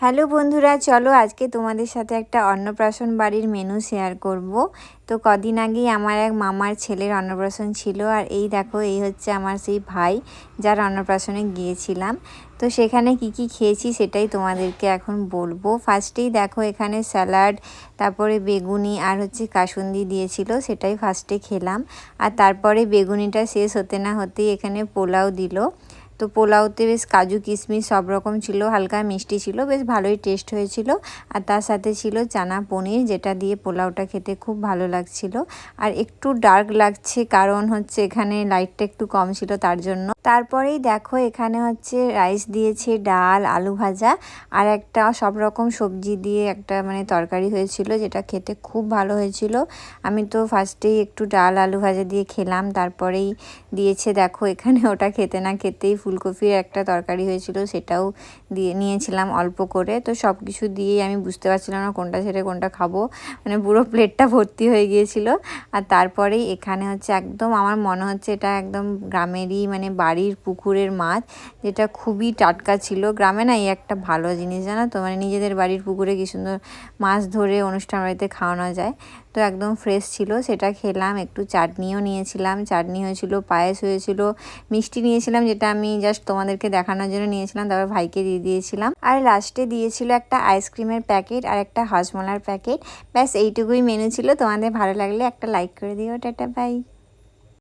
Hello বন্ধুরা, চলো আজকে তোমাদের সাথে একটা অন্নপ্রাশন বাড়ির মেনু শেয়ার করব। তো কদিন আগেই আমার এক মামার ছেলের অন্নপ্রাশন ছিল, আর এই দেখো এই হচ্ছে আমার সেই ভাই যার অন্নপ্রাশনে গিয়েছিলাম। তো সেখানে কি কি খেয়েছি সেটাই তোমাদেরকে এখন বলবো। ফার্স্টেই দেখো এখানে স্যালাড, তারপরে বেগুনি আর হচ্ছে কাসুন্দি দিয়েছিল, সেটাই ফার্স্টে খেলাম। আর তারপরে বেগুনিটা শেষ হতে না হতেই এখানে পোলাও দিল। তো পোলাওতে বেশ কাজু কিশমিশ সব রকম ছিল, হালকা মিষ্টি ছিল, বেশ ভালোই টেস্ট হয়েছিল। আর তার সাথে ছিল চানা পনির, যেটা দিয়ে পোলাওটা খেতে খুব ভালো লাগছিল। আর একটু ডার্ক লাগছে কারণ হচ্ছে এখানে লাইটটা একটু কম ছিল তার জন্য। তারপরেই দেখো এখানে হচ্ছে রাইস দিয়েছে, ডাল, আলু ভাজা আর একটা সব রকম সবজি দিয়ে একটা তরকারি হয়েছিল, যেটা খেতে খুব ভালো হয়েছিল। আমি তো ফার্স্টেই একটু ডাল আলু ভাজা দিয়ে খেলাম, তারপরেই দিয়েছে দেখো এখানে ওটা খেতে না খেতেই ফুলকপির একটা তরকারি হয়েছিল, সেটাও দিয়ে নিয়েছিলাম অল্প করে। তো সব কিছু দিয়েই আমি বুঝতে পারছিলাম না কোনটা ছেড়ে কোনটা খাবো, পুরো প্লেটটা ভর্তি হয়ে গিয়েছিল। আর তারপরেই এখানে হচ্ছে একদম আমার মনে হচ্ছে এটা একদম গ্রামেরই বাড়ির পুকুরের মাছ, যেটা খুবই টাটকা ছিল। গ্রামে না এই একটা ভালো জিনিস জানো তো, নিজেদের বাড়ির পুকুরে কি সুন্দর মাছ ধরে অনুষ্ঠান বাড়িতে খাওয়ানো যায়। তো একদম ফ্রেশ ছিল, সেটা খেলাম। একটু চাটনিও নিয়েছিলাম, চাটনি হয়েছিল, পায়েস হয়েছিল, মিষ্টি নিয়েছিলাম, যেটা আমি জাস্ট তোমাদেরকে দেখানোর জন্য নিয়েছিলাম, তারপর ভাইকে দিয়ে দিয়েছিলাম। আর লাস্টে দিয়েছিল একটা আইসক্রিমের প্যাকেট আর একটা হজমলার প্যাকেট। ব্যাস এইটুকুই মেনু ছিল। তোমাদের ভালো লাগলে একটা লাইক করে দিও। Tata, by.